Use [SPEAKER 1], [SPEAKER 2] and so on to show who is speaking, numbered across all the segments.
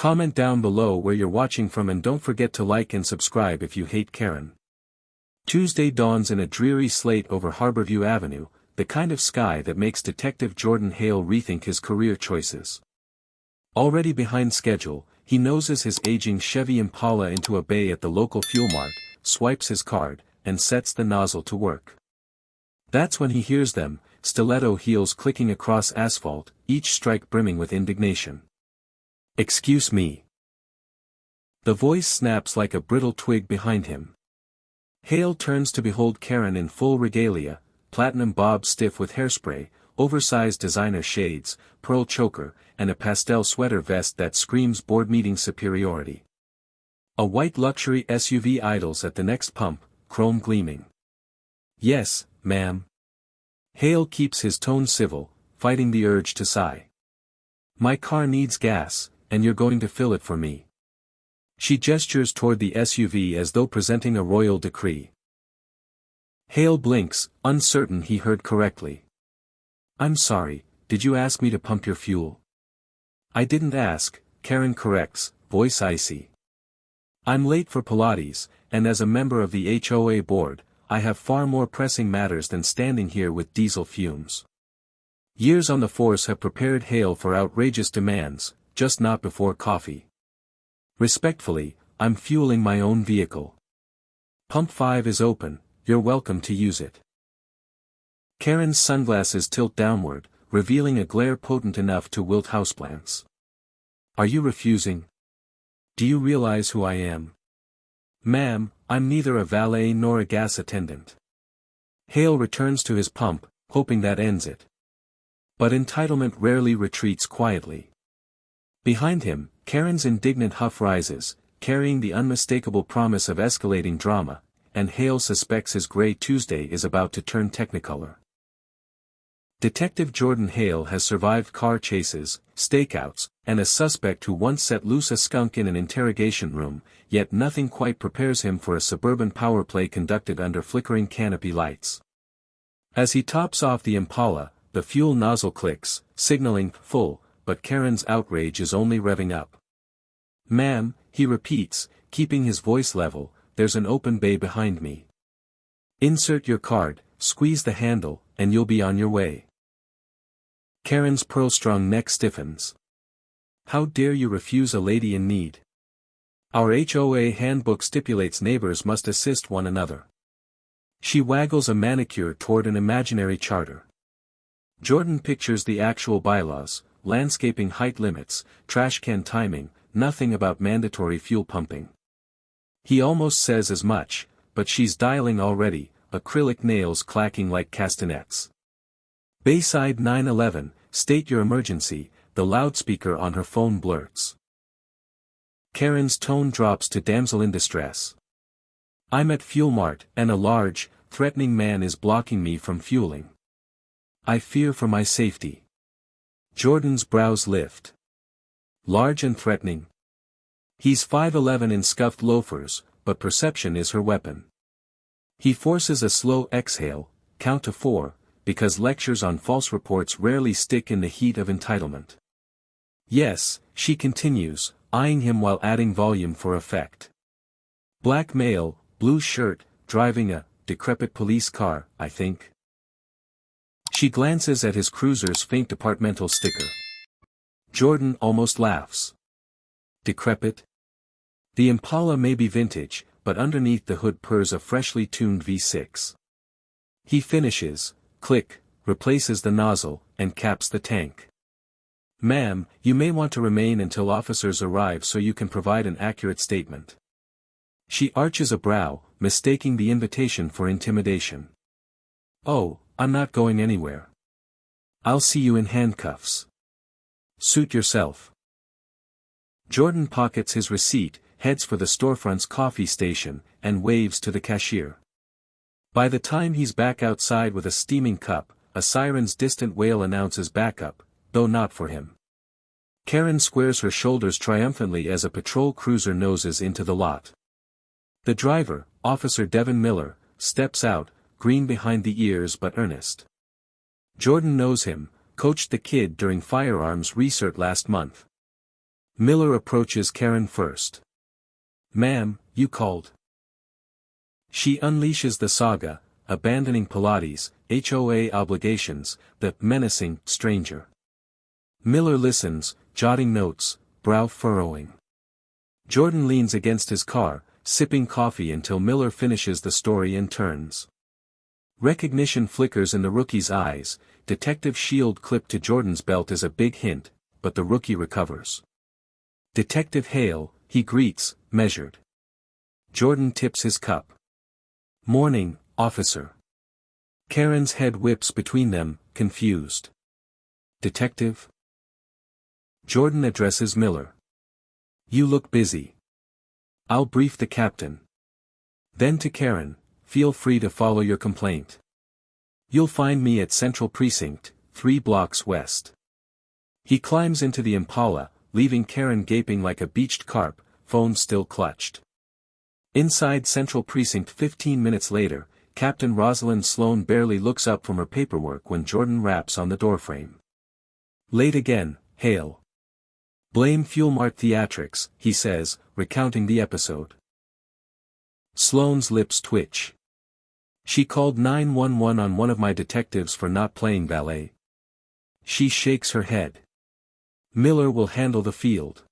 [SPEAKER 1] Comment down below where you're watching from and don't forget to like and subscribe if you hate Karen. Tuesday dawns in a dreary slate over Harborview Avenue, the kind of sky that makes Detective Jordan Hale rethink his career choices. Already behind schedule, he noses his aging Chevy Impala into a bay at the local fuel mart, swipes his card, and sets the nozzle to work. That's when he hears them, stiletto heels clicking across asphalt, each strike brimming with indignation. "Excuse me." The voice snaps like a brittle twig behind him. Hale turns to behold Karen in full regalia, platinum bob stiff with hairspray, oversized designer shades, pearl choker, and a pastel sweater vest that screams board meeting superiority. A white luxury SUV idles at the next pump, chrome gleaming. "Yes, ma'am." Hale keeps his tone civil, fighting the urge to sigh. "My car needs gas, and you're going to fill it for me." She gestures toward the SUV as though presenting a royal decree. Hale blinks, uncertain he heard correctly. "I'm sorry, did you ask me to pump your fuel?" "I didn't ask," Karen corrects, voice icy. "I'm late for Pilates, and as a member of the HOA board, I have far more pressing matters than standing here with diesel fumes." Years on the force have prepared Hale for outrageous demands, just not before coffee. "Respectfully, I'm fueling my own vehicle. Pump 5 is open, you're welcome to use it." Karen's sunglasses tilt downward, revealing a glare potent enough to wilt houseplants. "Are you refusing? Do you realize who I am?" "Ma'am, I'm neither a valet nor a gas attendant." Hale returns to his pump, hoping that ends it. But entitlement rarely retreats quietly. Behind him, Karen's indignant huff rises, carrying the unmistakable promise of escalating drama, and Hale suspects his gray Tuesday is about to turn technicolor. Detective Jordan Hale has survived car chases, stakeouts, and a suspect who once set loose a skunk in an interrogation room, yet nothing quite prepares him for a suburban power play conducted under flickering canopy lights. As he tops off the Impala, the fuel nozzle clicks, signaling full, but Karen's outrage is only revving up. "Ma'am," he repeats, keeping his voice level, "there's an open bay behind me. Insert your card, squeeze the handle, and you'll be on your way." Karen's pearl-strung neck stiffens. "How dare you refuse a lady in need? Our HOA handbook stipulates neighbors must assist one another." She waggles a manicure toward an imaginary charter. Jordan pictures the actual bylaws, landscaping height limits, trash can timing, nothing about mandatory fuel pumping. He almost says as much, but she's dialing already, acrylic nails clacking like castanets. "Bayside 911, state your emergency," the loudspeaker on her phone blurts. Karen's tone drops to damsel in distress. "I'm at Fuel Mart, and a large, threatening man is blocking me from fueling. I fear for my safety." Jordan's brows lift. Large and threatening? He's 5'11" in scuffed loafers, but perception is her weapon. He forces a slow exhale, count to 4, because lectures on false reports rarely stick in the heat of entitlement. "Yes," she continues, eyeing him while adding volume for effect. "Black male, blue shirt, driving a decrepit police car, I think." She glances at his cruiser's faint departmental sticker. Jordan almost laughs. Decrepit? The Impala may be vintage, but underneath the hood purrs a freshly tuned V6. He finishes, click, replaces the nozzle, and caps the tank. "Ma'am, you may want to remain until officers arrive so you can provide an accurate statement." She arches a brow, mistaking the invitation for intimidation. "Oh, I'm not going anywhere. I'll see you in handcuffs. Suit yourself." Jordan pockets his receipt, heads for the storefront's coffee station, and waves to the cashier. By the time he's back outside with a steaming cup, a siren's distant wail announces backup, though not for him. Karen squares her shoulders triumphantly as a patrol cruiser noses into the lot. The driver, Officer Devin Miller, steps out, green behind the ears but earnest. Jordan knows him, coached the kid during firearms research last month. Miller approaches Karen first. "Ma'am, you called." She unleashes the saga, abandoning Pilates, HOA obligations, the menacing stranger. Miller listens, jotting notes, brow furrowing. Jordan leans against his car, sipping coffee until Miller finishes the story and turns. Recognition flickers in the rookie's eyes. Detective shield clipped to Jordan's belt is a big hint, but the rookie recovers. "Detective Hale," he greets, measured. Jordan tips his cup. "Morning, officer." Karen's head whips between them, confused. "Detective?" Jordan addresses Miller. "You look busy. I'll brief the captain." Then to Karen, "Feel free to follow your complaint. You'll find me at Central Precinct, 3 blocks west." He climbs into the Impala, leaving Karen gaping like a beached carp, phone still clutched. Inside Central Precinct 15 minutes later, Captain Rosalind Sloan barely looks up from her paperwork when Jordan raps on the doorframe. "Late again, Hale." "Blame Fuel Mart Theatrics," he says, recounting the episode. Sloane's lips twitch. "She called 911 on one of my detectives for not playing ballet." She shakes her head. "Miller will handle the field.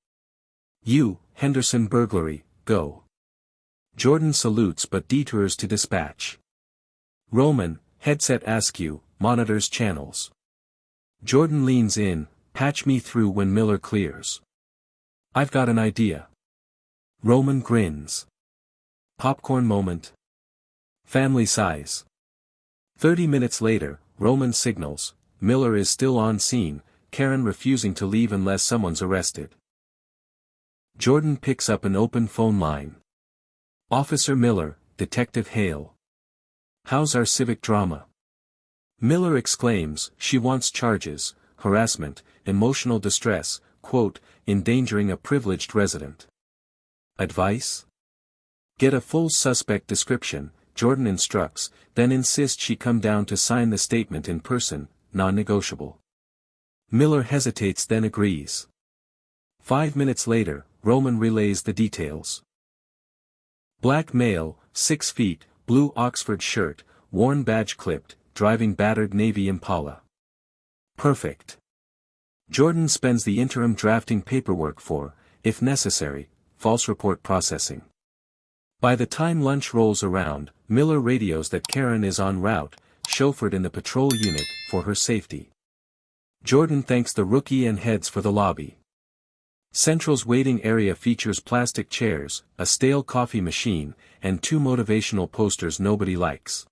[SPEAKER 1] You, Henderson burglary, go." Jordan salutes but detours to dispatch. Roman, headset askew, monitors channels. Jordan leans in, "Patch me through when Miller clears." "I've got an idea." Roman grins. Popcorn moment. Family size. 30 minutes later, Roman signals, Miller is still on scene, Karen refusing to leave unless someone's arrested. Jordan picks up an open phone line. "Officer Miller, Detective Hale. How's our civic drama?" Miller exclaims, "She wants charges, harassment, emotional distress, quote, endangering a privileged resident." Advice? "Get a full suspect description," Jordan instructs, then insists she come down to sign the statement in person, non-negotiable. Miller hesitates then agrees. 5 minutes later, Roman relays the details. Black male, 6 feet, blue Oxford shirt, worn badge clipped, driving battered navy Impala. Perfect. Jordan spends the interim drafting paperwork for, if necessary, false report processing. By the time lunch rolls around, Miller radios that Karen is en route, chauffeured in the patrol unit, for her safety. Jordan thanks the rookie and heads for the lobby. Central's waiting area features plastic chairs, a stale coffee machine, and 2 motivational posters nobody likes.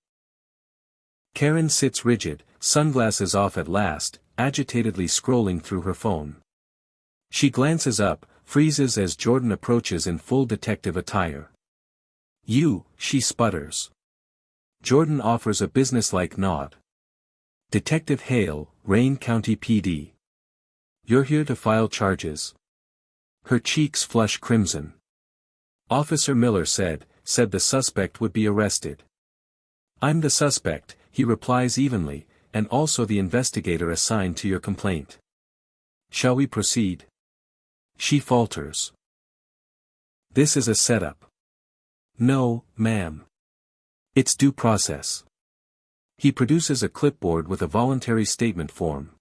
[SPEAKER 1] Karen sits rigid, sunglasses off at last, agitatedly scrolling through her phone. She glances up, freezes as Jordan approaches in full detective attire. "You," she sputters. Jordan offers a businesslike nod. "Detective Hale, Rain County PD. You're here to file charges." Her cheeks flush crimson. "Officer Miller said the suspect would be arrested." "I'm the suspect," he replies evenly, "and also the investigator assigned to your complaint. Shall we proceed?" She falters. "This is a setup." "No, ma'am. It's due process." He produces a clipboard with a voluntary statement form.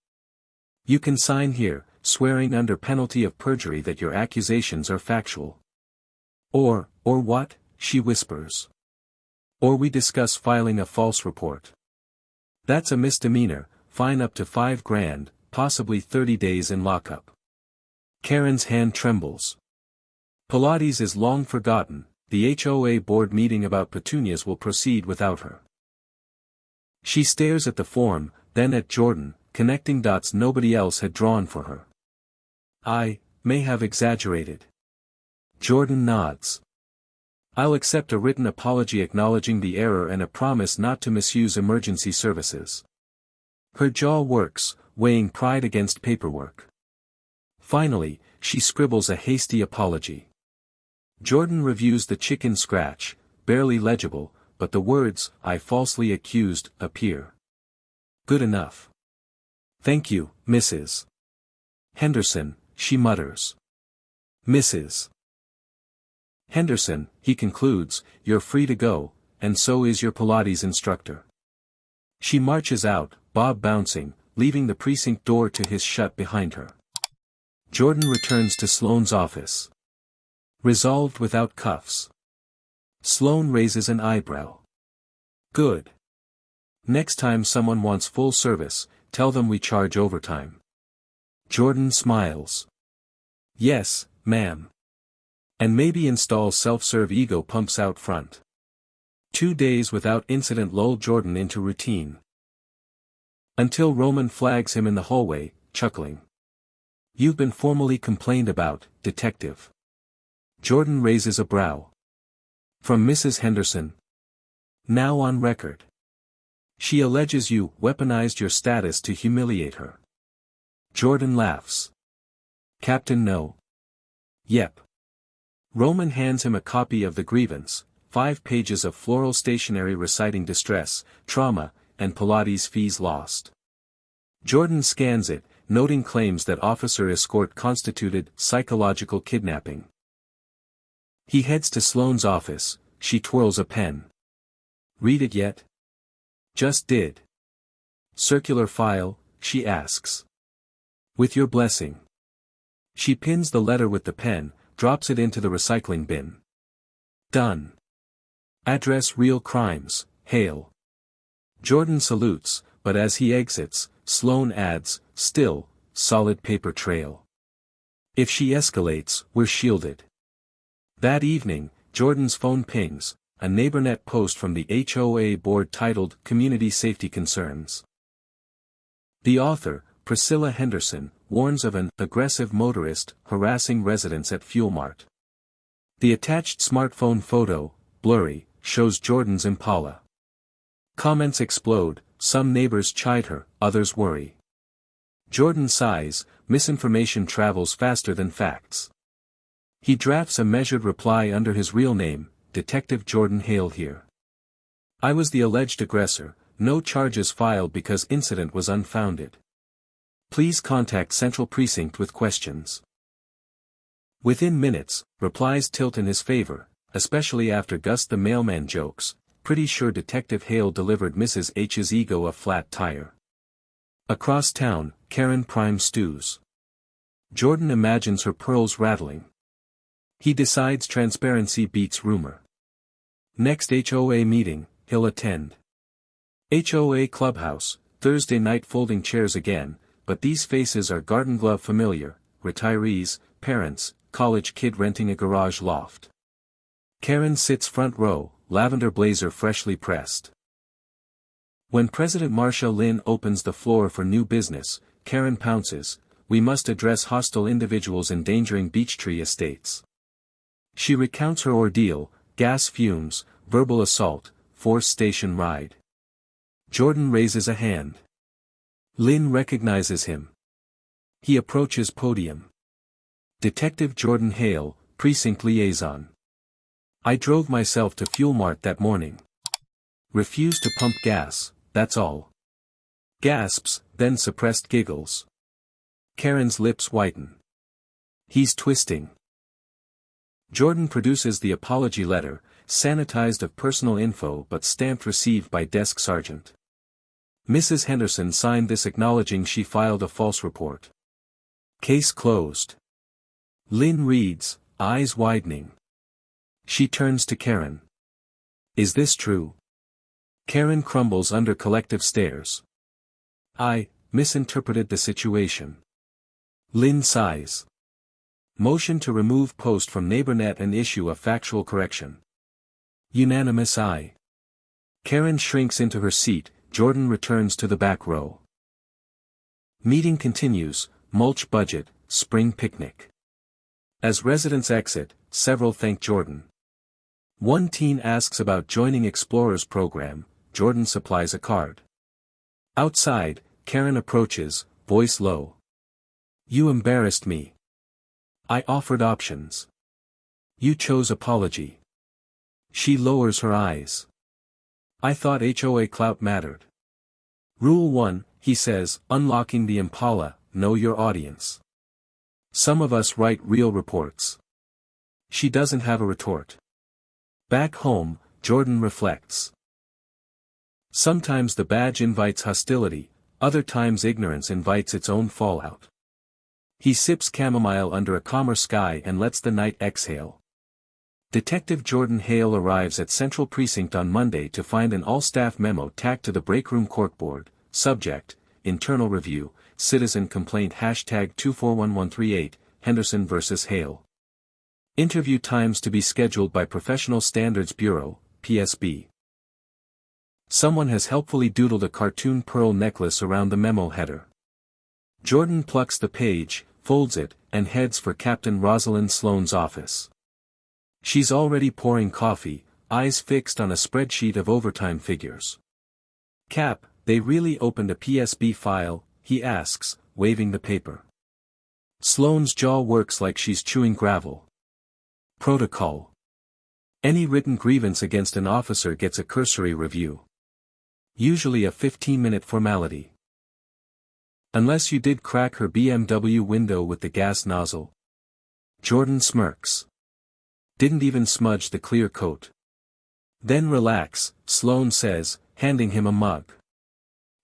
[SPEAKER 1] "You can sign here, swearing under penalty of perjury that your accusations are factual." Or what?" she whispers. "Or we discuss filing a false report." "That's a misdemeanor, fine up to $5,000, possibly 30 days in lockup." Karen's hand trembles. Pilates is long forgotten, the HOA board meeting about petunias will proceed without her. She stares at the form, then at Jordan, connecting dots nobody else had drawn for her. "I may have exaggerated." Jordan nods. "I'll accept a written apology acknowledging the error and a promise not to misuse emergency services." Her jaw works, weighing pride against paperwork. Finally, she scribbles a hasty apology. Jordan reviews the chicken scratch, barely legible, but the words, "I falsely accused," appear. "Good enough. Thank you, Mrs. Henderson," she mutters. Mrs. Henderson, he concludes, you're free to go, and so is your Pilates instructor. She marches out, Bob bouncing, leaving the precinct door to his shut behind her. Jordan returns to Sloane's office. Resolved without cuffs. Sloane raises an eyebrow. Good. Next time someone wants full service, tell them we charge overtime. Jordan smiles. Yes, ma'am. And maybe install self-serve ego pumps out front. 2 days without incident lull Jordan into routine. Until Roman flags him in the hallway, chuckling. You've been formally complained about, detective. Jordan raises a brow. From Mrs. Henderson. Now on record. She alleges you weaponized your status to humiliate her. Jordan laughs. Captain no. Yep. Roman hands him a copy of the grievance, 5 pages of floral stationery reciting distress, trauma, and Pilates fees lost. Jordan scans it, noting claims that officer escort constituted psychological kidnapping. He heads to Sloane's office, she twirls a pen. Read it yet? Just did. Circular file, she asks. With your blessing. She pins the letter with the pen, drops it into the recycling bin. Done. Address real crimes, Hale. Jordan salutes, but as he exits, Sloane adds, still, solid paper trail. If she escalates, we're shielded. That evening, Jordan's phone pings, a NeighborNet post from the HOA board titled Community Safety Concerns. The author, Priscilla Henderson, warns of an aggressive motorist harassing residents at Fuel Mart. The attached smartphone photo, blurry, shows Jordan's Impala. Comments explode, some neighbors chide her, others worry. Jordan sighs, misinformation travels faster than facts. He drafts a measured reply under his real name, Detective Jordan Hale here. I was the alleged aggressor, no charges filed because incident was unfounded. Please contact Central Precinct with questions. Within minutes, replies tilt in his favor, especially after Gus the mailman jokes, pretty sure Detective Hale delivered Mrs. H's ego a flat tire. Across town, Karen Prime stews. Jordan imagines her pearls rattling. He decides transparency beats rumor. Next HOA meeting, he'll attend. HOA Clubhouse, Thursday night folding chairs again, but these faces are garden glove familiar, retirees, parents, college kid renting a garage loft. Karen sits front row, lavender blazer freshly pressed. When President Marsha Lynn opens the floor for new business, Karen pounces, we must address hostile individuals endangering Beechtree Estates. She recounts her ordeal, gas fumes, verbal assault, force station ride. Jordan raises a hand. Lynn recognizes him. He approaches podium. Detective Jordan Hale, Precinct Liaison. I drove myself to Fuel Mart that morning. Refused to pump gas, that's all. Gasps, then suppressed giggles. Karen's lips whiten. He's twisting. Jordan produces the apology letter, sanitized of personal info but stamped received by desk sergeant. Mrs. Henderson signed this acknowledging she filed a false report. Case closed. Lynn reads, eyes widening. She turns to Karen. Is this true? Karen crumbles under collective stares. I misinterpreted the situation. Lynn sighs. Motion to remove post from NeighborNet and issue a factual correction. Unanimous aye. Karen shrinks into her seat, Jordan returns to the back row. Meeting continues, mulch budget, spring picnic. As residents exit, several thank Jordan. One teen asks about joining Explorers program, Jordan supplies a card. Outside, Karen approaches, voice low. You embarrassed me. I offered options. You chose apology. She lowers her eyes. I thought HOA clout mattered. Rule 1, he says, unlocking the Impala, know your audience. Some of us write real reports. She doesn't have a retort. Back home, Jordan reflects. Sometimes the badge invites hostility, other times ignorance invites its own fallout. He sips chamomile under a calmer sky and lets the night exhale. Detective Jordan Hale arrives at Central Precinct on Monday to find an all-staff memo tacked to the breakroom corkboard. Subject, Internal Review, Citizen Complaint #2411138, Henderson vs. Hale. Interview times to be scheduled by Professional Standards Bureau, PSB. Someone has helpfully doodled a cartoon pearl necklace around the memo header. Jordan plucks the page, folds it, and heads for Captain Rosalind Sloane's office. She's already pouring coffee, eyes fixed on a spreadsheet of overtime figures. Cap, they really opened a PSB file, he asks, waving the paper. Sloane's jaw works like she's chewing gravel. Protocol. Any written grievance against an officer gets a cursory review. Usually a 15-minute formality. Unless you did crack her BMW window with the gas nozzle. Jordan smirks. Didn't even smudge the clear coat. Then relax, Sloane says, handing him a mug.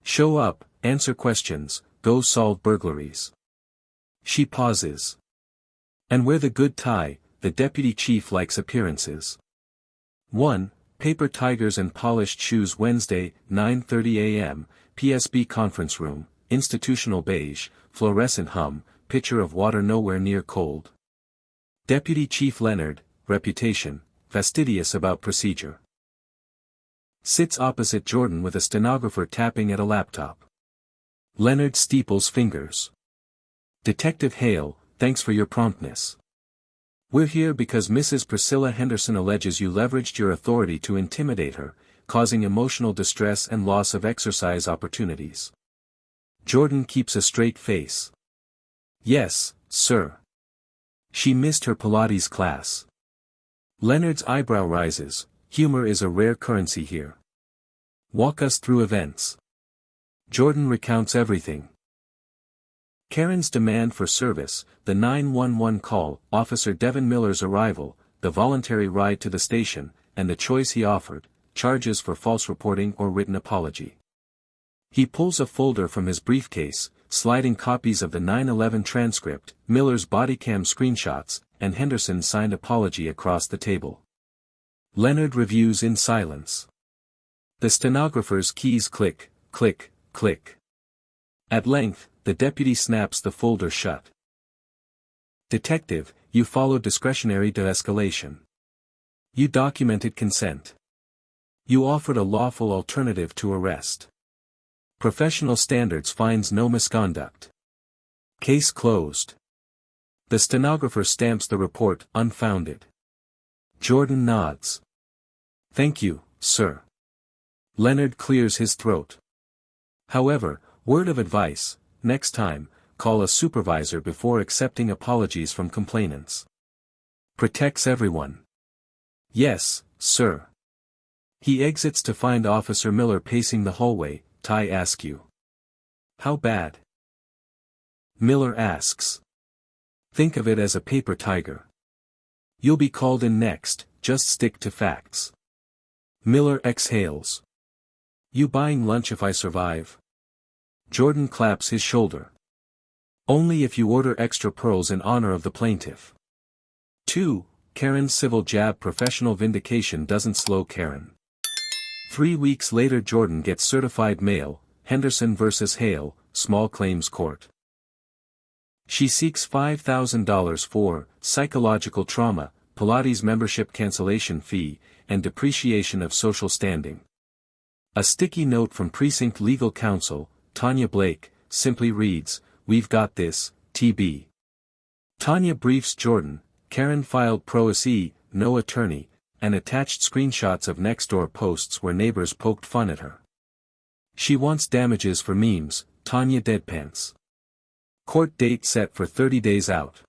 [SPEAKER 1] Show up, answer questions, go solve burglaries. She pauses. And wear the good tie, the deputy chief likes appearances. 1. Paper tigers and polished shoes Wednesday, 9:30 a.m., PSB conference room, institutional beige, fluorescent hum, pitcher of water nowhere near cold. Deputy Chief Leonard, reputation, fastidious about procedure. Sits opposite Jordan with a stenographer tapping at a laptop. Leonard steeples fingers. Detective Hale, thanks for your promptness. We're here because Mrs. Priscilla Henderson alleges you leveraged your authority to intimidate her, causing emotional distress and loss of exercise opportunities. Jordan keeps a straight face. Yes, sir. She missed her Pilates class. Leonard's eyebrow rises. Humor is a rare currency here. Walk us through events. Jordan recounts everything. Karen's demand for service, the 911 call, Officer Devin Miller's arrival, the voluntary ride to the station, and the choice he offered, charges for false reporting or written apology. He pulls a folder from his briefcase, sliding copies of the 9/11 transcript, Miller's bodycam screenshots, and Henderson's signed apology across the table. Leonard reviews in silence. The stenographer's keys click, click, click. At length, the deputy snaps the folder shut. Detective, you followed discretionary de-escalation. You documented consent. You offered a lawful alternative to arrest. Professional standards finds no misconduct. Case closed. The stenographer stamps the report unfounded. Jordan nods. Thank you, sir. Leonard clears his throat. However, word of advice, next time, call a supervisor before accepting apologies from complainants. Protects everyone. Yes, sir. He exits to find Officer Miller pacing the hallway. Ty askew. How bad? Miller asks. Think of it as a paper tiger. You'll be called in next, just stick to facts. Miller exhales. You buying lunch if I survive? Jordan claps his shoulder. Only if you order extra pearls in honor of the plaintiff. 2. Karen's civil jab. Professional vindication doesn't slow Karen. 3 weeks later Jordan gets certified mail, Henderson vs. Hale, small claims court. She seeks $5,000 for psychological trauma, Pilates membership cancellation fee, and depreciation of social standing. A sticky note from precinct legal counsel, Tanya Blake, simply reads, "We've got this, TB." Tanya briefs Jordan, Karen filed pro se, no attorney, and attached screenshots of Nextdoor posts where neighbors poked fun at her. She wants damages for memes, Tanya deadpants. Court date set for 30 days out.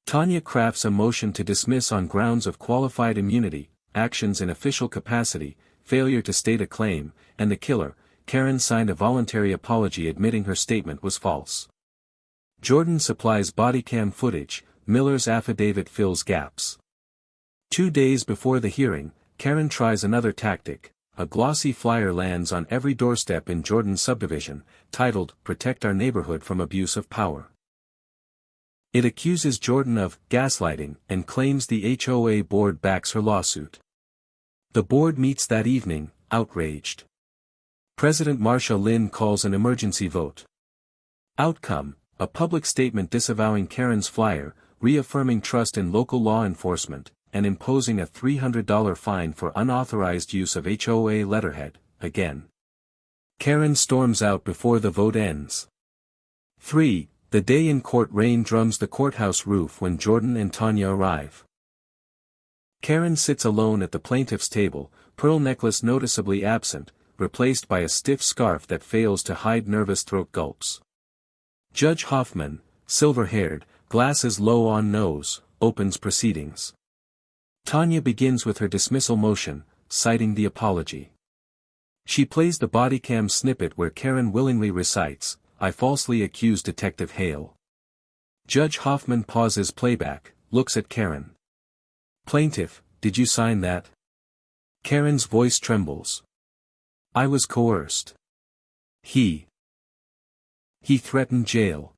[SPEAKER 1] Tanya crafts a motion to dismiss on grounds of qualified immunity, actions in official capacity, failure to state a claim, and the killer. Karen signed a voluntary apology admitting her statement was false. Jordan supplies bodycam footage, Miller's affidavit fills gaps. 2 days before the hearing, Karen tries another tactic. A glossy flyer lands on every doorstep in Jordan's subdivision, titled, "Protect Our Neighborhood from Abuse of Power." It accuses Jordan of gaslighting and claims the HOA board backs her lawsuit. The board meets that evening, outraged. President Marsha Lynn calls an emergency vote. Outcome: a public statement disavowing Karen's flyer, reaffirming trust in local law enforcement, and imposing a $300 fine for unauthorized use of HOA letterhead, again. Karen storms out before the vote ends. 3. The day in court. Rain drums the courthouse roof when Jordan and Tanya arrive. Karen sits alone at the plaintiff's table, pearl necklace noticeably absent, replaced by a stiff scarf that fails to hide nervous throat gulps. Judge Hoffman, silver-haired, glasses low on nose, opens proceedings. Tanya begins with her dismissal motion, citing the apology. She plays the bodycam snippet where Karen willingly recites, "I falsely accused Detective Hale." Judge Hoffman pauses playback, looks at Karen. "Plaintiff, did you sign that?" Karen's voice trembles. "I was coerced. He threatened jail."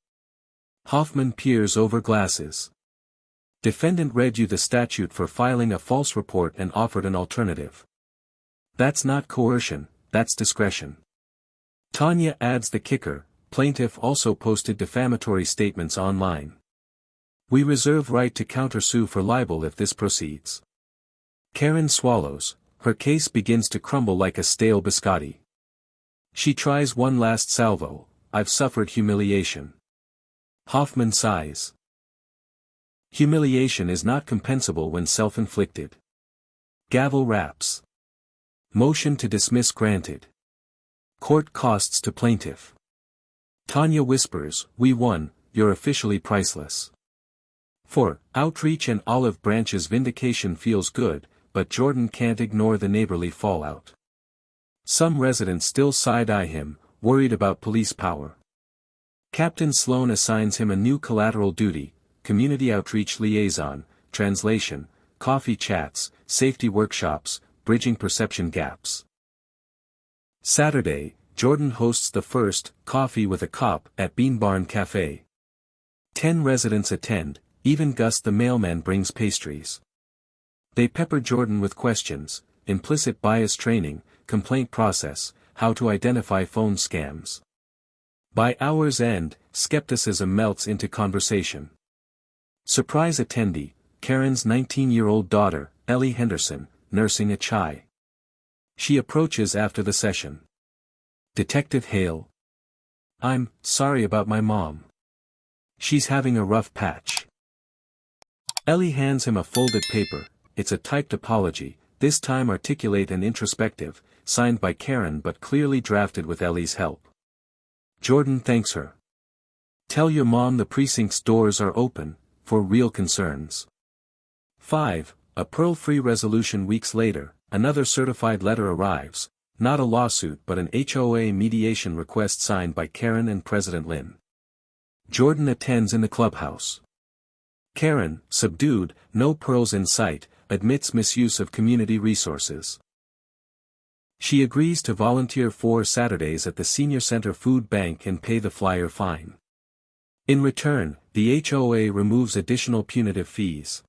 [SPEAKER 1] Hoffman peers over glasses. "Defendant read you the statute for filing a false report and offered an alternative. That's not coercion, that's discretion." Tanya adds the kicker, "Plaintiff also posted defamatory statements online. We reserve right to countersue for libel if this proceeds." Karen swallows, her case begins to crumble like a stale biscotti. She tries one last salvo, "I've suffered humiliation." Hoffman sighs. Humiliation is not compensable when self-inflicted. Gavel raps. Motion to dismiss granted. Court costs to plaintiff. Tanya whispers, "We won, you're officially priceless." 4. Outreach and olive branches. Vindication feels good, but Jordan can't ignore the neighborly fallout. Some residents still side-eye him, worried about police power. Captain Sloan assigns him a new collateral duty, community outreach liaison, translation, coffee chats, safety workshops, bridging perception gaps. Saturday, Jordan hosts the first Coffee with a Cop at Bean Barn Cafe. 10 residents attend, even Gus the mailman brings pastries. They pepper Jordan with questions, implicit bias training, complaint process, how to identify phone scams. By hour's end, skepticism melts into conversation. Surprise attendee, Karen's 19-year-old daughter, Ellie Henderson, nursing a chai. She approaches after the session. "Detective Hale. I'm sorry about my mom. She's having a rough patch." Ellie hands him a folded paper. It's a typed apology, this time articulate and introspective, signed by Karen but clearly drafted with Ellie's help. Jordan thanks her. "Tell your mom the precinct's doors are open, for real concerns." 5. A pearl-free resolution. Weeks later, another certified letter arrives, not a lawsuit but an HOA mediation request signed by Karen and President Lynn. Jordan attends in the clubhouse. Karen, subdued, no pearls in sight, admits misuse of community resources. She agrees to volunteer 4 Saturdays at the Senior Center Food Bank and pay the flyer fine. In return, the HOA removes additional punitive fees.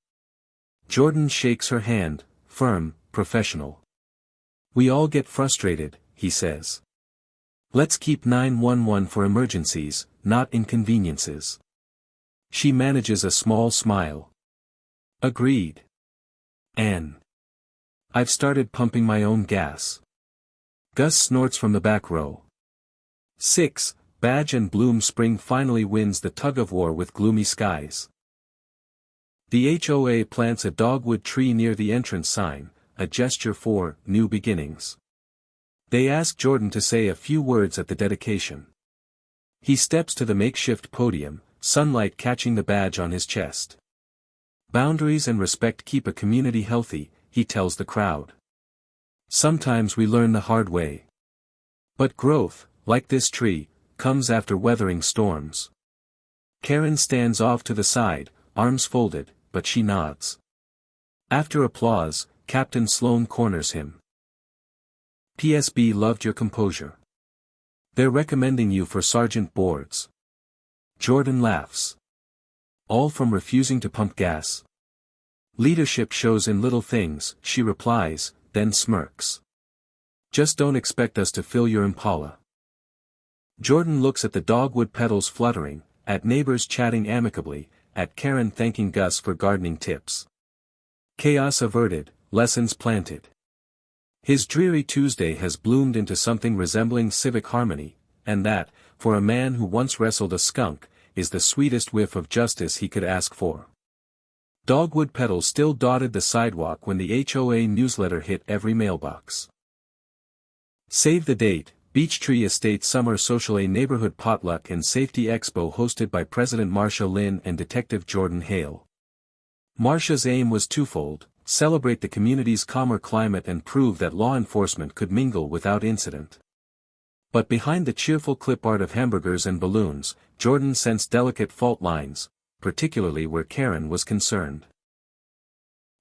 [SPEAKER 1] Jordan shakes her hand, firm, professional. "We all get frustrated," he says. "Let's keep 911 for emergencies, not inconveniences." She manages a small smile. "Agreed. Anne. I've started pumping my own gas." Gus snorts from the back row. 6. Badge and Bloom. Spring finally wins the tug-of-war with gloomy skies. The HOA plants a dogwood tree near the entrance sign, a gesture for new beginnings. They ask Jordan to say a few words at the dedication. He steps to the makeshift podium, sunlight catching the badge on his chest. "Boundaries and respect keep a community healthy," he tells the crowd. "Sometimes we learn the hard way. But growth, like this tree, comes after weathering storms." Karen stands off to the side, arms folded, but she nods. After applause, Captain Sloan corners him. PSB loved your composure. They're recommending you for sergeant boards. Jordan laughs. All from refusing to pump gas. Leadership shows in little things, she replies, then smirks. Just don't expect us to fill your Impala. Jordan looks at the dogwood petals fluttering, at neighbors chatting amicably, at Karen thanking Gus for gardening tips. Chaos averted, lessons planted. His dreary Tuesday has bloomed into something resembling civic harmony, and that, for a man who once wrestled a skunk, is the sweetest whiff of justice he could ask for. Dogwood petals still dotted the sidewalk when the HOA newsletter hit every mailbox. Save the date, Beechtree Estate Summer Social, a neighborhood potluck and safety expo hosted by President Marcia Lynn and Detective Jordan Hale. Marcia's aim was twofold: celebrate the community's calmer climate and prove that law enforcement could mingle without incident. But behind the cheerful clip art of hamburgers and balloons, Jordan sensed delicate fault lines, particularly where Karen was concerned.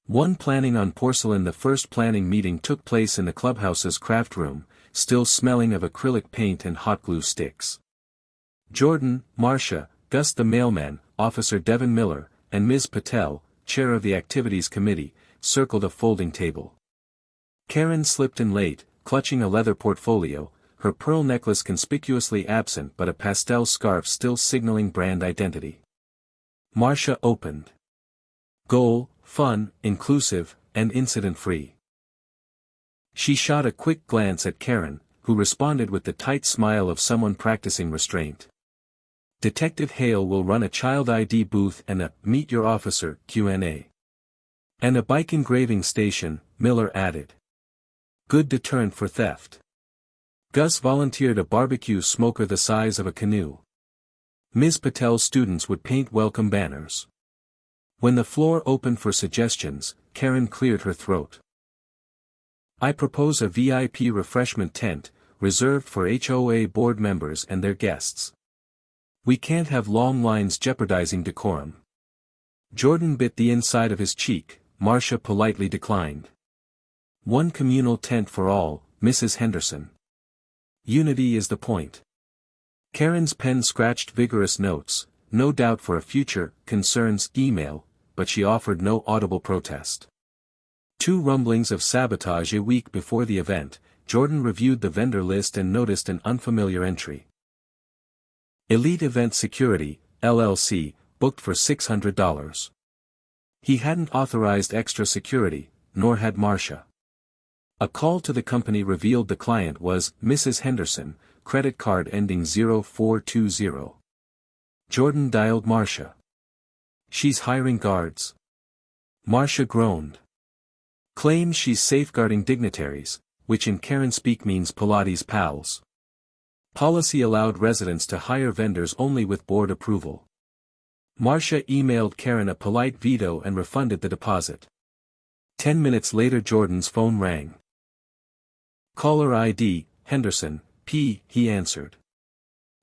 [SPEAKER 1] One planning on porcelain. The first planning meeting took place in the clubhouse's craft room, still smelling of acrylic paint and hot glue sticks. Jordan, Marcia, Gus the mailman, Officer Devin Miller, and Ms. Patel, chair of the activities committee, circled a folding table. Karen slipped in late, clutching a leather portfolio, her pearl necklace conspicuously absent but a pastel scarf still signaling brand identity. Marcia opened. Goal: fun, inclusive, and incident-free. She shot a quick glance at Karen, who responded with the tight smile of someone practicing restraint. Detective Hale will run a child ID booth and a Meet Your Officer Q&A. And a bike engraving station, Miller added. Good deterrent for theft. Gus volunteered a barbecue smoker the size of a canoe. Ms. Patel's students would paint welcome banners. When the floor opened for suggestions, Karen cleared her throat. I propose a VIP refreshment tent, reserved for HOA board members and their guests. We can't have long lines jeopardizing decorum. Jordan bit the inside of his cheek. Marcia politely declined. One communal tent for all, Mrs. Henderson. Unity is the point. Karen's pen scratched vigorous notes, no doubt for a future concerns email, but she offered no audible protest. Two rumblings of sabotage. A week before the event, Jordan reviewed the vendor list and noticed an unfamiliar entry. Elite Event Security, LLC, booked for $600. He hadn't authorized extra security, nor had Marcia. A call to the company revealed the client was Mrs. Henderson, credit card ending 0420. Jordan dialed Marcia. She's hiring guards. Marcia groaned. Claims she's safeguarding dignitaries, which in Karen speak means Pilates pals. Policy allowed residents to hire vendors only with board approval. Marcia emailed Karen a polite veto and refunded the deposit. 10 minutes later Jordan's phone rang. Caller ID, Henderson, P. He answered.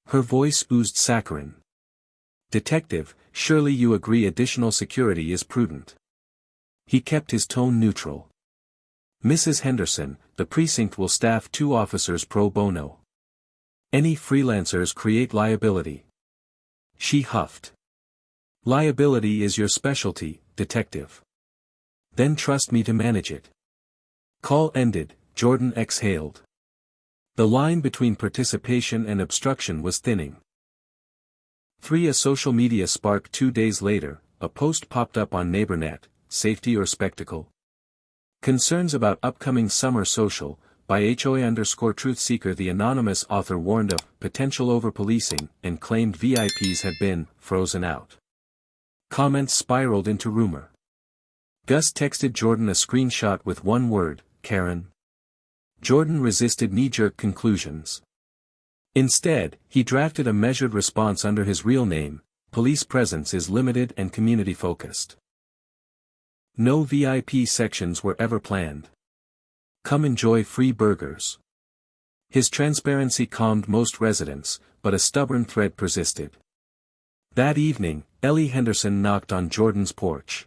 [SPEAKER 1] Her voice oozed saccharine. Detective, surely you agree additional security is prudent. He kept his tone neutral. Mrs. Henderson, the precinct will staff 2 officers pro bono. Any freelancers create liability. She huffed. Liability is your specialty, detective. Then trust me to manage it. Call ended, Jordan exhaled. The line between participation and obstruction was thinning. 3. A social media spark. 2 days later, a post popped up on NeighborNet, safety or spectacle? Concerns about upcoming summer social, by HOA_truthseeker. The anonymous author warned of potential over-policing and claimed VIPs had been frozen out. Comments spiraled into rumor. Gus texted Jordan a screenshot with one word, Karen. Jordan resisted knee-jerk conclusions. Instead, he drafted a measured response under his real name: police presence is limited and community-focused. No VIP sections were ever planned. Come enjoy free burgers. His transparency calmed most residents, but a stubborn thread persisted. That evening, Ellie Henderson knocked on Jordan's porch.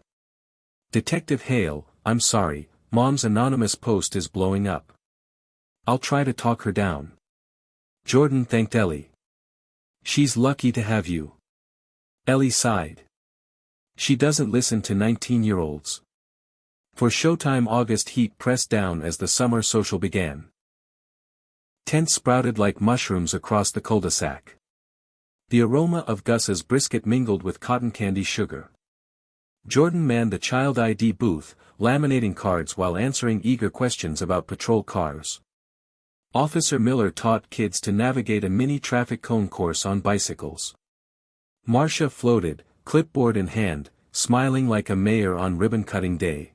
[SPEAKER 1] "Detective Hale, I'm sorry, Mom's anonymous post is blowing up. I'll try to talk her down." Jordan thanked Ellie. "She's lucky to have you." Ellie sighed. "She doesn't listen to 19-year-olds. For Showtime, August heat pressed down as the summer social began. Tents sprouted like mushrooms across the cul-de-sac. The aroma of Gus's brisket mingled with cotton candy sugar. Jordan manned the child ID booth, laminating cards while answering eager questions about patrol cars. Officer Miller taught kids to navigate a mini traffic cone course on bicycles. Marcia floated, clipboard in hand, smiling like a mayor on ribbon-cutting day.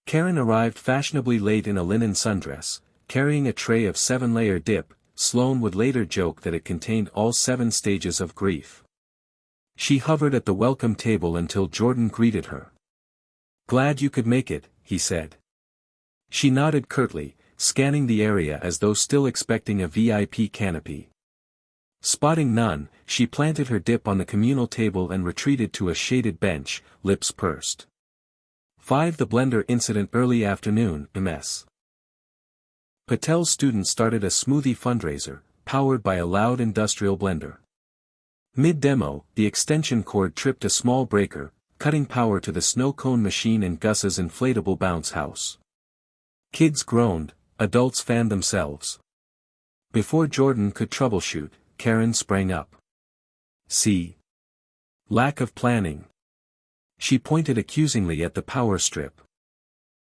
[SPEAKER 1] Karen arrived fashionably late in a linen sundress, carrying a tray of 7-layer dip. Sloane would later joke that it contained all 7 stages of grief. She hovered at the welcome table until Jordan greeted her. "Glad you could make it," he said. She nodded curtly, scanning the area as though still expecting a VIP canopy. Spotting none, she planted her dip on the communal table and retreated to a shaded bench, lips pursed. 5. The blender incident. Early afternoon, MS. Patel's students started a smoothie fundraiser, powered by a loud industrial blender. Mid-demo, the extension cord tripped a small breaker, cutting power to the snow cone machine in Gus's inflatable bounce house. Kids groaned, adults fanned themselves. Before Jordan could troubleshoot, Karen sprang up. "See? Lack of planning." She pointed accusingly at the power strip.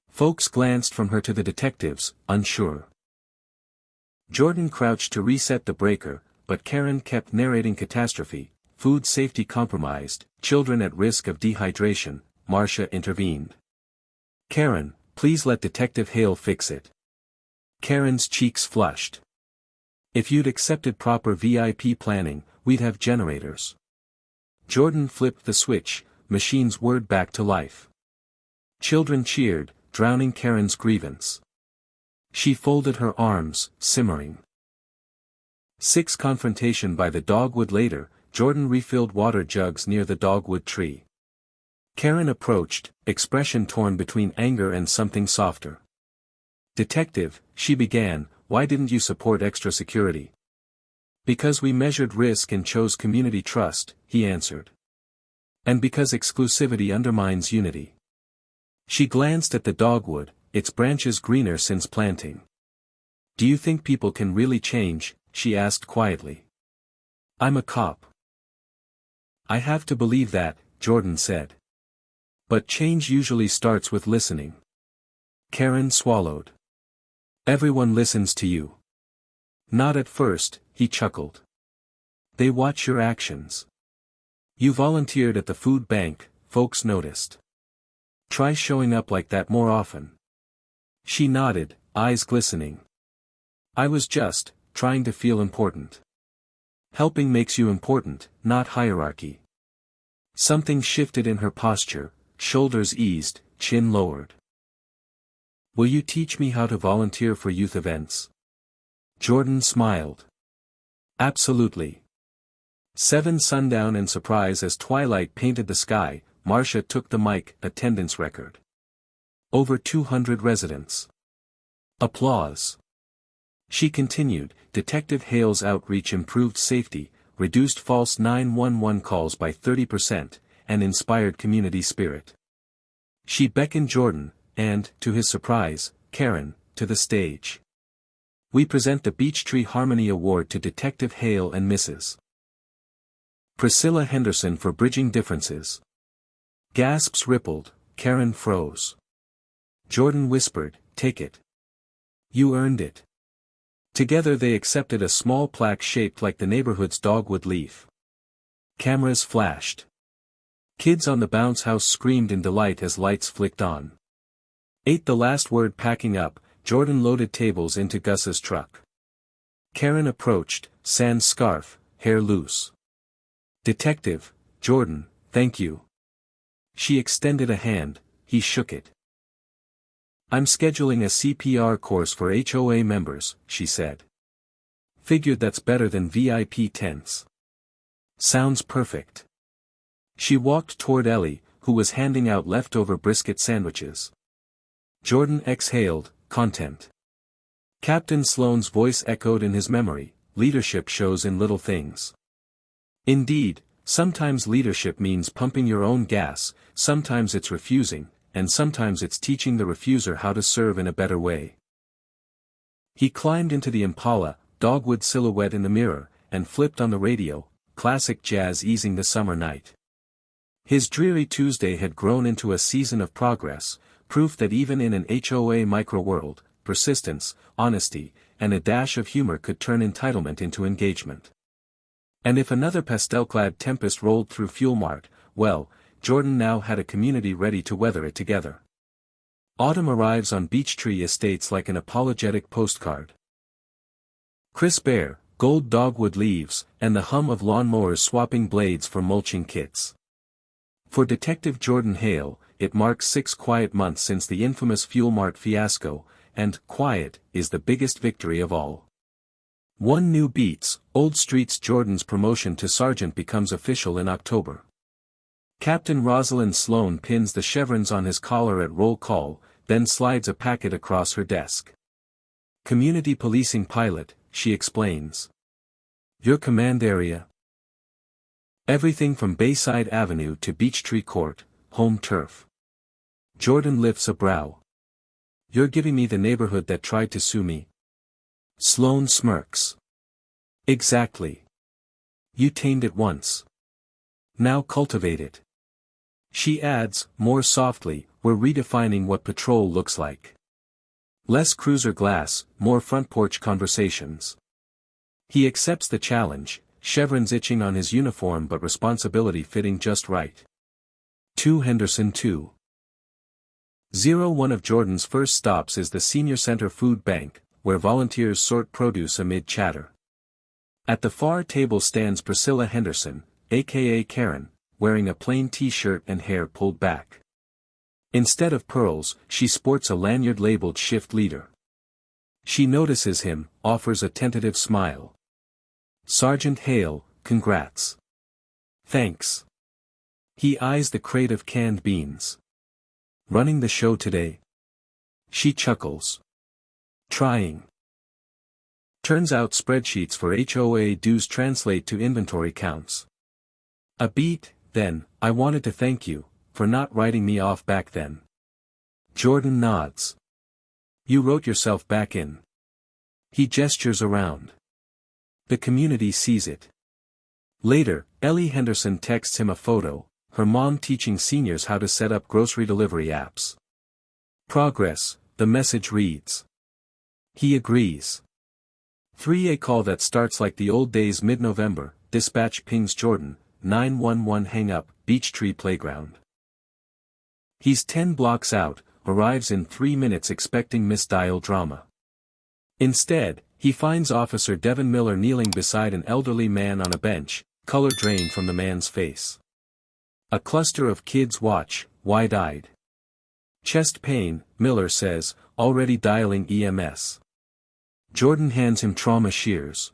[SPEAKER 1] Folks glanced from her to the detectives, unsure. Jordan crouched to reset the breaker, but Karen kept narrating catastrophe, food safety compromised, children at risk of dehydration. Marcia intervened. "Karen, please let Detective Hale fix it." Karen's cheeks flushed. "If you'd accepted proper VIP planning, we'd have generators." Jordan flipped the switch, machines whirred back to life. Children cheered, drowning Karen's grievance. She folded her arms, simmering. 6. Confrontation by the dogwood. Later, Jordan refilled water jugs near the dogwood tree. Karen approached, expression torn between anger and something softer. "Detective," she began, "why didn't you support extra security?" "Because we measured risk and chose community trust," he answered. "And because exclusivity undermines unity." She glanced at the dogwood, its branches greener since planting. "Do you think people can really change?" she asked quietly. "I'm a cop." "I have to believe that," Jordan said. "But change usually starts with listening." Karen swallowed. "Everyone listens to you." "Not at first," he chuckled. "They watch your actions. You volunteered at the food bank, folks noticed. Try showing up like that more often." She nodded, eyes glistening. "I was just trying to feel important." Helping makes you important, not hierarchy. Something shifted in her posture, shoulders eased, chin lowered. "Will you teach me how to volunteer for youth events?" Jordan smiled. "Absolutely." 7. Sundown and surprise. As twilight painted the sky, Marcia took the mic. Attendance record. Over 200 residents. Applause. She continued, "Detective Hale's outreach improved safety, reduced false 911 calls by 30%, and inspired community spirit." She beckoned Jordan, and, to his surprise, Karen, to the stage. "We present the Beechtree Harmony Award to Detective Hale and Mrs. Priscilla Henderson for bridging differences." Gasps rippled, Karen froze. Jordan whispered, "Take it. You earned it." Together they accepted a small plaque shaped like the neighborhood's dogwood leaf. Cameras flashed. Kids on the bounce house screamed in delight as lights flicked on. 8. The last word. Packing up, Jordan loaded tables into Gus's truck. Karen approached, sans scarf, hair loose. "Detective, Jordan, thank you." She extended a hand, he shook it. "I'm scheduling a CPR course for HOA members," she said. "Figured that's better than VIP tents." Sounds perfect. She walked toward Ellie, who was handing out leftover brisket sandwiches. Jordan exhaled, content. Captain Sloane's voice echoed in his memory, leadership shows in little things. Indeed, sometimes leadership means pumping your own gas, sometimes it's refusing, and sometimes it's teaching the refuser how to serve in a better way. He climbed into the Impala, dogwood silhouette in the mirror, and flipped on the radio, classic jazz easing the summer night. His dreary Tuesday had grown into a season of progress, proof that even in an HOA micro-world, persistence, honesty, and a dash of humor could turn entitlement into engagement. And if another pastel-clad tempest rolled through Fuel Mart, well, Jordan now had a community ready to weather it together. Autumn arrives on Beechtree Estates like an apologetic postcard. Crisp air, gold dogwood leaves, and the hum of lawnmowers swapping blades for mulching kits. For Detective Jordan Hale, it marks 6 quiet months since the infamous Fuel Mart fiasco, and quiet is the biggest victory of all. One new beats, Old Street's Jordan's promotion to sergeant becomes official in October. Captain Rosalind Sloane pins the chevrons on his collar at roll call, then slides a packet across her desk. Community policing pilot, she explains. Your command area? Everything from Bayside Avenue to Beechtree Court, home turf. Jordan lifts a brow. You're giving me the neighborhood that tried to sue me? Sloane smirks. Exactly. You tamed it once. Now cultivate it. She adds, more softly, we're redefining what patrol looks like. Less cruiser glass, more front porch conversations. He accepts the challenge, chevrons itching on his uniform but responsibility fitting just right. 2 Henderson 2. 01 of Jordan's first stops is the Senior Center Food Bank, where volunteers sort produce amid chatter. At the far table stands Priscilla Henderson, aka Karen, wearing a plain t-shirt and hair pulled back. Instead of pearls, she sports a lanyard labeled Shift Leader. She notices him, offers a tentative smile. Sergeant Hale, congrats. Thanks. He eyes the crate of canned beans. Running the show today? She chuckles. Trying. Turns out spreadsheets for HOA dues translate to inventory counts. A beat, then, I wanted to thank you, for not writing me off back then. Jordan nods. You wrote yourself back in. He gestures around. The community sees it. Later, Ellie Henderson texts him a photo, her mom teaching seniors how to set up grocery delivery apps. Progress, the message reads. He agrees. 3A call that starts like the old days mid-November, dispatch pings Jordan, 911 hang up, Beechtree Playground. He's 10 blocks out, arrives in 3 minutes expecting misdial drama. Instead, he finds Officer Devin Miller kneeling beside an elderly man on a bench, color drained from the man's face. A cluster of kids watch, wide-eyed. Chest pain, Miller says, already dialing EMS. Jordan hands him trauma shears.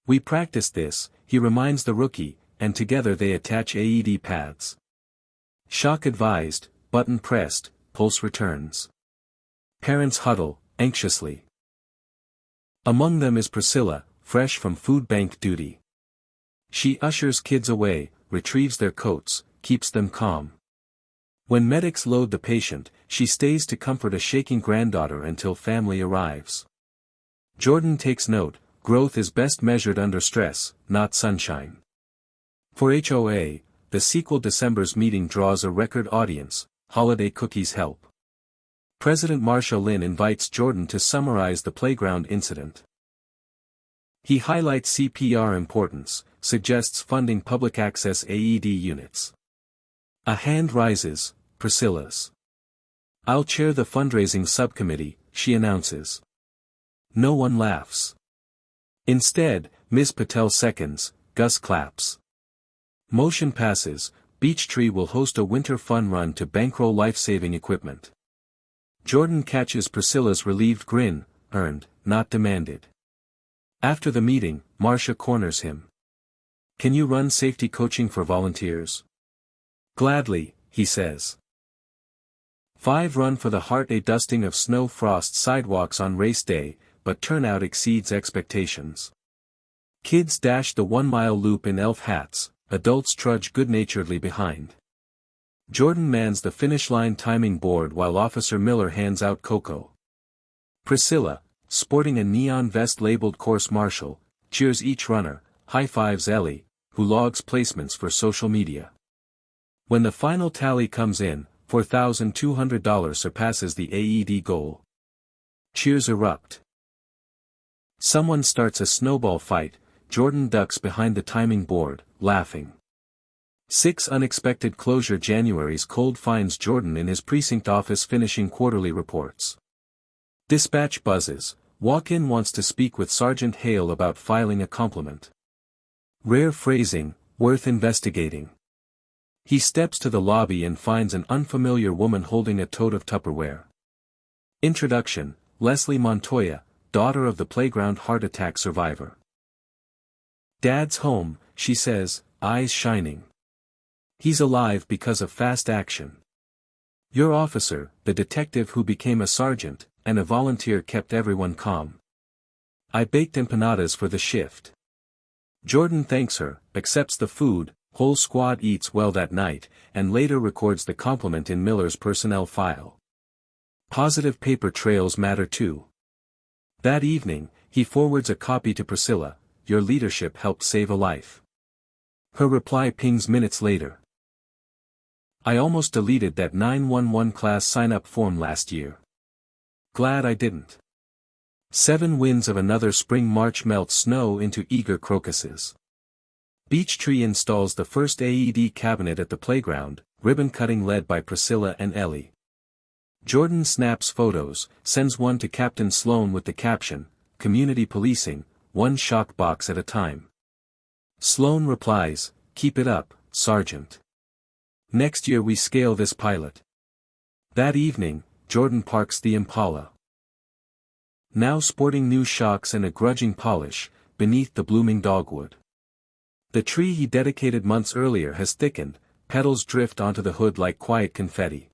[SPEAKER 1] We practiced this, he reminds the rookie, and together they attach AED pads. Shock advised, button pressed, pulse returns. Parents huddle, anxiously. Among them is Priscilla, fresh from food bank duty. She ushers kids away, retrieves their coats, keeps them calm. When medics load the patient, she stays to comfort a shaking granddaughter until family arrives. Jordan takes note, growth is best measured under stress, not sunshine. For HOA, the sequel December's meeting draws a record audience, holiday cookies help. President Marsha Lynn invites Jordan to summarize the playground incident. He highlights CPR importance, suggests funding public access AED units. A hand rises, Priscilla's. I'll chair the fundraising subcommittee, she announces. No one laughs. Instead, Ms. Patel seconds, Gus claps. Motion passes, Beechtree will host a winter fun run to bankroll life-saving equipment. Jordan catches Priscilla's relieved grin, earned, not demanded. After the meeting, Marsha corners him. Can you run safety coaching for volunteers? Gladly, he says. 5 Run for the Heart. A dusting of snow frost sidewalks on race day, but turnout exceeds expectations. Kids dash the 1-mile loop in elf hats, adults trudge good-naturedly behind. Jordan mans the finish line timing board while Officer Miller hands out cocoa. Priscilla, sporting a neon vest labeled course marshal, cheers each runner, high-fives Ellie, who logs placements for social media. When the final tally comes in, $4,200 surpasses the AED goal. Cheers erupt. Someone starts a snowball fight. Jordan ducks behind the timing board, laughing. 6 Unexpected closure. January's cold finds Jordan in his precinct office finishing quarterly reports. Dispatch buzzes. Walk-in wants to speak with Sergeant Hale about filing a compliment. Rare phrasing, worth investigating. He steps to the lobby and finds an unfamiliar woman holding a tote of Tupperware. Introduction: Leslie Montoya, daughter of the playground heart attack survivor. Dad's home, she says, eyes shining. He's alive because of fast action. Your officer, the detective who became a sergeant, and a volunteer kept everyone calm. I baked empanadas for the shift. Jordan thanks her, accepts the food, whole squad eats well that night, and later records the compliment in Miller's personnel file. Positive paper trails matter too. That evening, he forwards a copy to Priscilla. Your leadership helped save a life. Her reply pings minutes later. I almost deleted that 911 class sign-up form last year. Glad I didn't. 7 Winds of another spring. March melts snow into eager crocuses. Beech Tree installs the first AED cabinet at the playground, ribbon cutting led by Priscilla and Ellie. Jordan snaps photos, sends one to Captain Sloan with the caption, Community Policing, one shock box at a time. Sloan replies, Keep it up, Sergeant. Next year we scale this pilot. That evening, Jordan parks the Impala. Now sporting new shocks and a grudging polish, beneath the blooming dogwood. The tree he dedicated months earlier has thickened, petals drift onto the hood like quiet confetti.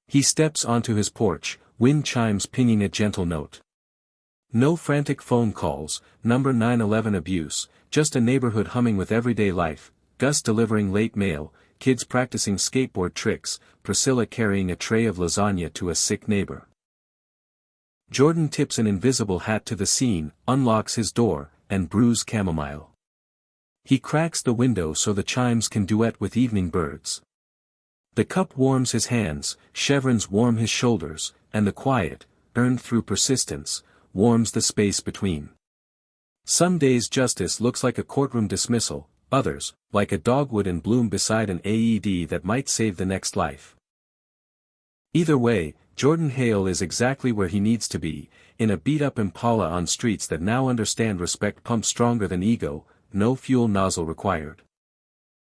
[SPEAKER 1] He steps onto his porch, wind chimes pinging a gentle note. No frantic phone calls, number 911 abuse, just a neighborhood humming with everyday life, Gus delivering late mail, kids practicing skateboard tricks, Priscilla carrying a tray of lasagna to a sick neighbor. Jordan tips an invisible hat to the scene, unlocks his door, and brews chamomile. He cracks the window so the chimes can duet with evening birds. The cup warms his hands, chevrons warm his shoulders, and the quiet, earned through persistence, warms the space between. Some days justice looks like a courtroom dismissal, others, like a dogwood in bloom beside an AED that might save the next life. Either way, Jordan Hale is exactly where he needs to be, in a beat-up Impala on streets that now understand respect pumped stronger than ego, no fuel nozzle required.